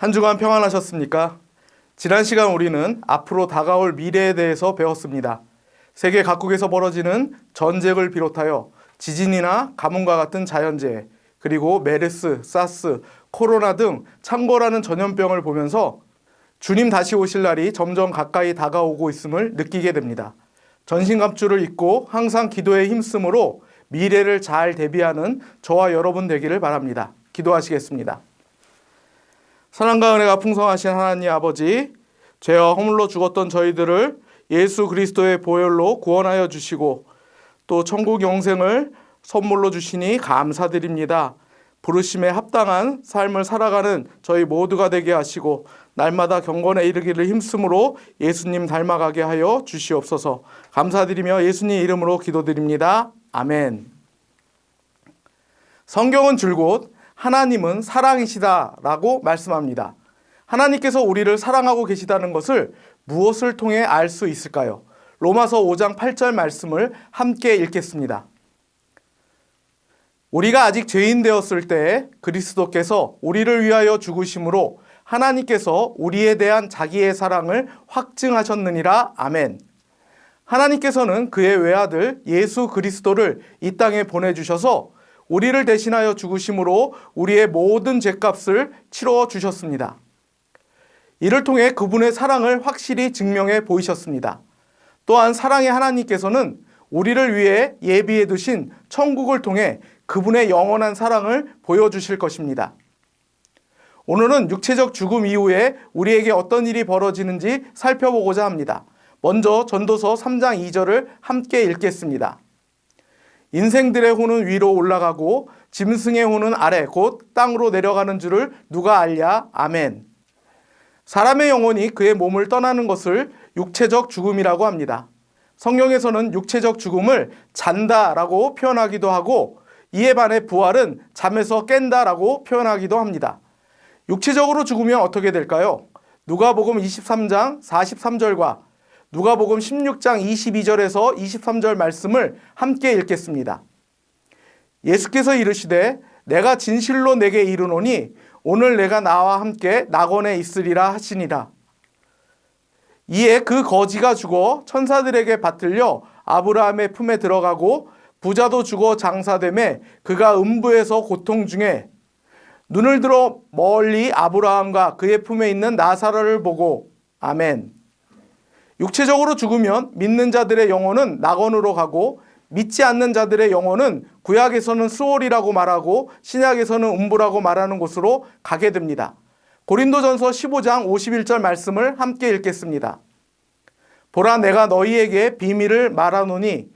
한 주간 평안하셨습니까? 지난 시간 우리는 앞으로 다가올 미래에 대해서 배웠습니다. 세계 각국에서 벌어지는 전쟁을 비롯하여 지진이나 가뭄과 같은 자연재해, 그리고 메르스, 사스, 코로나 등 창궐하는 전염병을 보면서 주님 다시 오실 날이 점점 가까이 다가오고 있음을 느끼게 됩니다. 전신갑주를 입고 항상 기도에 힘쓰므로 미래를 잘 대비하는 저와 여러분 되기를 바랍니다. 기도하시겠습니다. 사랑과 은혜가 풍성하신 하나님 아버지, 죄와 허물로 죽었던 저희들을 예수 그리스도의 보혈로 구원하여 주시고 또 천국 영생을 선물로 주시니 감사드립니다. 부르심에 합당한 삶을 살아가는 저희 모두가 되게 하시고 날마다 경건에 이르기를 힘쓰므로 예수님 닮아가게 하여 주시옵소서. 감사드리며 예수님 이름으로 기도드립니다. 아멘. 성경은 줄곧 하나님은 사랑이시다라고 말씀합니다. 하나님께서 우리를 사랑하고 계시다는 것을 무엇을 통해 알 수 있을까요? 로마서 5장 8절 말씀을 함께 읽겠습니다. 우리가 아직 죄인 되었을 때 그리스도께서 우리를 위하여 죽으심으로 하나님께서 우리에 대한 자기의 사랑을 확증하셨느니라. 아멘. 하나님께서는 그의 외아들 예수 그리스도를 이 땅에 보내주셔서 우리를 대신하여 죽으심으로 우리의 모든 죄값을 치러 주셨습니다. 이를 통해 그분의 사랑을 확실히 증명해 보이셨습니다. 또한 사랑의 하나님께서는 우리를 위해 예비해 두신 천국을 통해 그분의 영원한 사랑을 보여주실 것입니다. 오늘은 육체적 죽음 이후에 우리에게 어떤 일이 벌어지는지 살펴보고자 합니다. 먼저 전도서 3장 2절을 함께 읽겠습니다. 인생들의 혼은 위로 올라가고 짐승의 혼은 아래 곧 땅으로 내려가는 줄을 누가 알랴? 아멘. 사람의 영혼이 그의 몸을 떠나는 것을 육체적 죽음이라고 합니다. 성경에서는 육체적 죽음을 잔다라고 표현하기도 하고 이에 반해 부활은 잠에서 깬다라고 표현하기도 합니다. 육체적으로 죽으면 어떻게 될까요? 누가복음 23장 43절과 누가복음 16장 22절에서 23절 말씀을 함께 읽겠습니다. 예수께서 이르시되 내가 진실로 내게 이르노니 오늘 내가 나와 함께 낙원에 있으리라 하시니라. 이에 그 거지가 죽어 천사들에게 받들려 아브라함의 품에 들어가고 부자도 죽어 장사되매 그가 음부에서 고통 중에 눈을 들어 멀리 아브라함과 그의 품에 있는 나사로를 보고 아멘. 육체적으로 죽으면 믿는 자들의 영혼은 낙원으로 가고 믿지 않는 자들의 영혼은 구약에서는 스올이라고 말하고 신약에서는 음부라고 말하는 곳으로 가게 됩니다. 고린도전서 15장 51절 말씀을 함께 읽겠습니다. 보라 내가 너희에게 비밀을 말하노니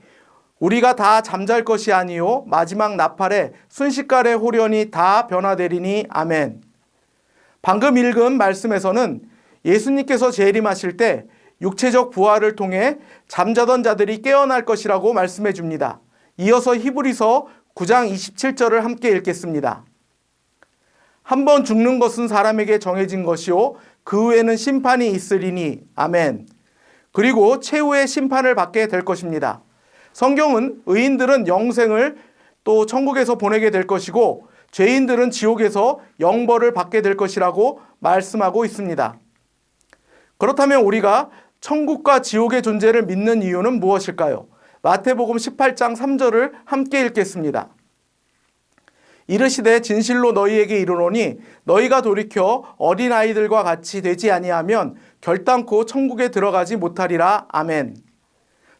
우리가 다 잠잘 것이 아니요 마지막 나팔에 순식간에 홀연히 다 변화되리니 아멘. 방금 읽은 말씀에서는 예수님께서 재림하실 때 육체적 부활을 통해 잠자던 자들이 깨어날 것이라고 말씀해 줍니다. 이어서 히브리서 9장 27절을 함께 읽겠습니다. 한 번 죽는 것은 사람에게 정해진 것이요 그 후에는 심판이 있으리니 아멘. 그리고 최후의 심판을 받게 될 것입니다. 성경은 의인들은 영생을 또 천국에서 보내게 될 것이고 죄인들은 지옥에서 영벌을 받게 될 것이라고 말씀하고 있습니다. 그렇다면 우리가 천국과 지옥의 존재를 믿는 이유는 무엇일까요? 마태복음 18장 3절을 함께 읽겠습니다. 이르시되 진실로 너희에게 이르노니 너희가 돌이켜 어린아이들과 같이 되지 아니하면 결단코 천국에 들어가지 못하리라. 아멘.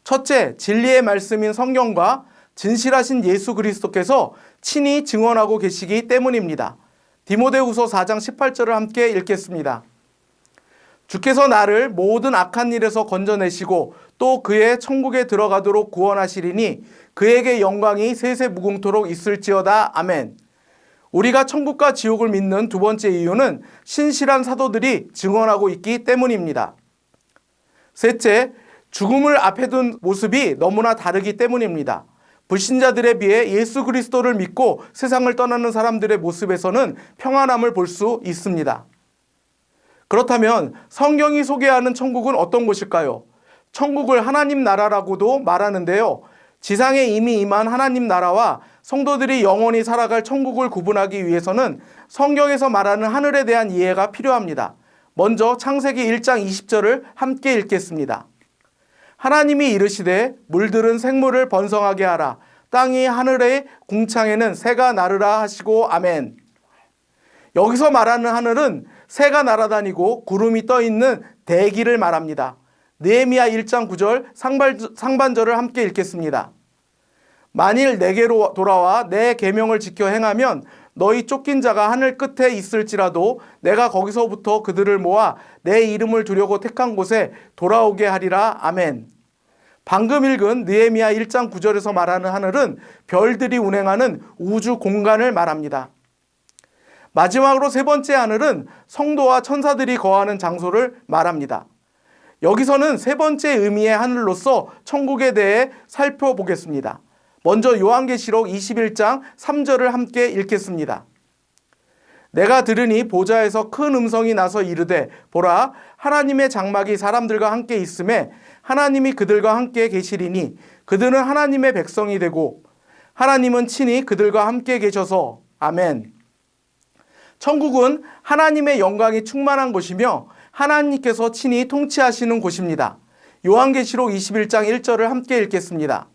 첫째, 진리의 말씀인 성경과 진실하신 예수 그리스도께서 친히 증언하고 계시기 때문입니다. 디모데후서 4장 18절을 함께 읽겠습니다. 주께서 나를 모든 악한 일에서 건져내시고 또 그의 천국에 들어가도록 구원하시리니 그에게 영광이 세세 무궁토록 있을지어다. 아멘. 우리가 천국과 지옥을 믿는 두 번째 이유는 신실한 사도들이 증언하고 있기 때문입니다. 셋째, 죽음을 앞에 둔 모습이 너무나 다르기 때문입니다. 불신자들에 비해 예수 그리스도를 믿고 세상을 떠나는 사람들의 모습에서는 평안함을 볼 수 있습니다. 그렇다면 성경이 소개하는 천국은 어떤 곳일까요? 천국을 하나님 나라라고도 말하는데요. 지상에 이미 임한 하나님 나라와 성도들이 영원히 살아갈 천국을 구분하기 위해서는 성경에서 말하는 하늘에 대한 이해가 필요합니다. 먼저 창세기 1장 20절을 함께 읽겠습니다. 하나님이 이르시되 물들은 생물을 번성하게 하라. 땅이 하늘의 궁창에는 새가 나르라 하시고 아멘. 여기서 말하는 하늘은 새가 날아다니고 구름이 떠 있는 대기를 말합니다. 느헤미야 1장 9절 상반절을 함께 읽겠습니다. 만일 내게로 돌아와 내 계명을 지켜 행하면 너희 쫓긴 자가 하늘 끝에 있을지라도 내가 거기서부터 그들을 모아 내 이름을 두려고 택한 곳에 돌아오게 하리라. 아멘. 방금 읽은 느헤미야 1장 9절에서 말하는 하늘은 별들이 운행하는 우주 공간을 말합니다. 마지막으로 세 번째 하늘은 성도와 천사들이 거하는 장소를 말합니다. 여기서는 세 번째 의미의 하늘로서 천국에 대해 살펴보겠습니다. 먼저 요한계시록 21장 3절을 함께 읽겠습니다. 내가 들으니 보좌에서 큰 음성이 나서 이르되 보라 하나님의 장막이 사람들과 함께 있음에 하나님이 그들과 함께 계시리니 그들은 하나님의 백성이 되고 하나님은 친히 그들과 함께 계셔서 아멘. 천국은 하나님의 영광이 충만한 곳이며 하나님께서 친히 통치하시는 곳입니다. 요한계시록 21장 1절을 함께 읽겠습니다.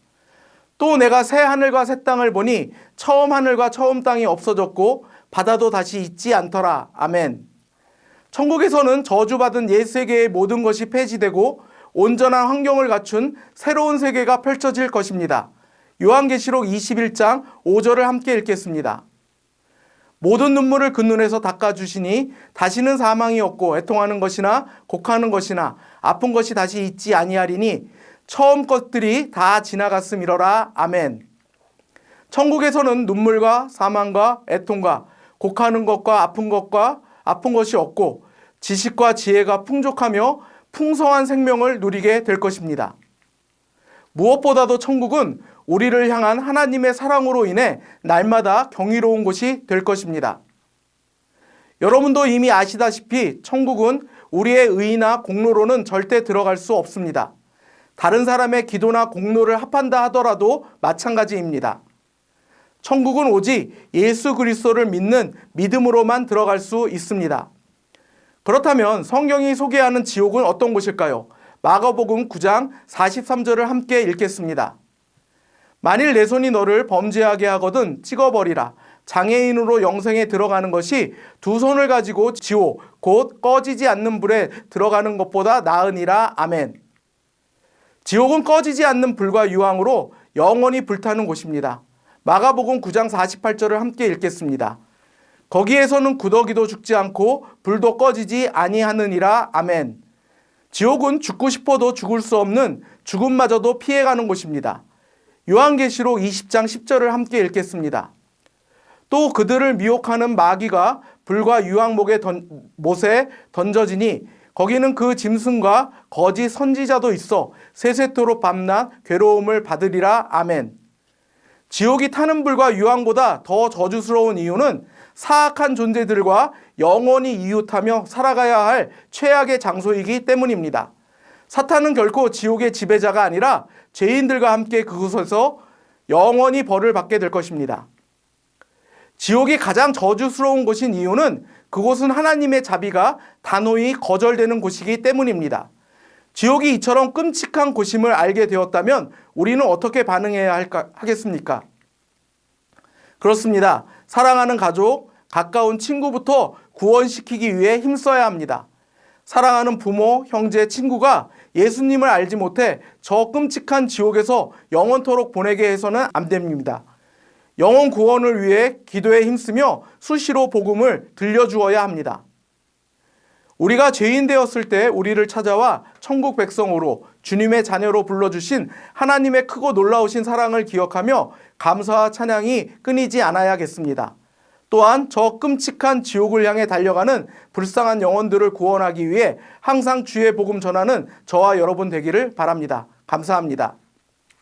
또 내가 새 하늘과 새 땅을 보니 처음 하늘과 처음 땅이 없어졌고 바다도 다시 있지 않더라. 아멘. 천국에서는 저주받은 옛 세계의 모든 것이 폐지되고 온전한 환경을 갖춘 새로운 세계가 펼쳐질 것입니다. 요한계시록 21장 5절을 함께 읽겠습니다. 모든 눈물을 그 눈에서 닦아주시니 다시는 사망이 없고 애통하는 것이나 곡하는 것이나 아픈 것이 다시 있지 아니하리니 처음 것들이 다 지나갔음이러라. 아멘. 천국에서는 눈물과 사망과 애통과 곡하는 것과 아픈 것이 없고 지식과 지혜가 풍족하며 풍성한 생명을 누리게 될 것입니다. 무엇보다도 천국은 우리를 향한 하나님의 사랑으로 인해 날마다 경이로운 곳이 될 것입니다. 여러분도 이미 아시다시피 천국은 우리의 의나 공로로는 절대 들어갈 수 없습니다. 다른 사람의 기도나 공로를 합한다 하더라도 마찬가지입니다. 천국은 오직 예수 그리스도를 믿는 믿음으로만 들어갈 수 있습니다. 그렇다면 성경이 소개하는 지옥은 어떤 곳일까요? 마가복음 9장 43절을 함께 읽겠습니다. 만일 내 손이 너를 범죄하게 하거든 찍어버리라. 장애인으로 영생에 들어가는 것이 두 손을 가지고 지옥 곧 꺼지지 않는 불에 들어가는 것보다 나으니라. 아멘. 지옥은 꺼지지 않는 불과 유황으로 영원히 불타는 곳입니다. 마가복음 9장 48절을 함께 읽겠습니다. 거기에서는 구더기도 죽지 않고 불도 꺼지지 아니하느니라. 아멘. 지옥은 죽고 싶어도 죽을 수 없는 죽음마저도 피해가는 곳입니다. 요한계시록 20장 10절을 함께 읽겠습니다. 또 그들을 미혹하는 마귀가 불과 유황못에 던져지니 거기는 그 짐승과 거짓 선지자도 있어 세세토록 밤낮 괴로움을 받으리라. 아멘. 지옥이 타는 불과 유황보다 더 저주스러운 이유는 사악한 존재들과 영원히 이웃하며 살아가야 할 최악의 장소이기 때문입니다. 사탄은 결코 지옥의 지배자가 아니라 죄인들과 함께 그곳에서 영원히 벌을 받게 될 것입니다. 지옥이 가장 저주스러운 곳인 이유는 그곳은 하나님의 자비가 단호히 거절되는 곳이기 때문입니다. 지옥이 이처럼 끔찍한 곳임을 알게 되었다면 우리는 어떻게 반응해야 하겠습니까? 그렇습니다. 사랑하는 가족, 가까운 친구부터 구원시키기 위해 힘써야 합니다. 사랑하는 부모, 형제, 친구가 예수님을 알지 못해 저 끔찍한 지옥에서 영원토록 보내게 해서는 안 됩니다. 영혼 구원을 위해 기도에 힘쓰며 수시로 복음을 들려주어야 합니다. 우리가 죄인 되었을 때 우리를 찾아와 천국 백성으로 주님의 자녀로 불러주신 하나님의 크고 놀라우신 사랑을 기억하며 감사와 찬양이 끊이지 않아야겠습니다. 또한 저 끔찍한 지옥을 향해 달려가는 불쌍한 영혼들을 구원하기 위해 항상 주의 복음 전하는 저와 여러분 되기를 바랍니다. 감사합니다.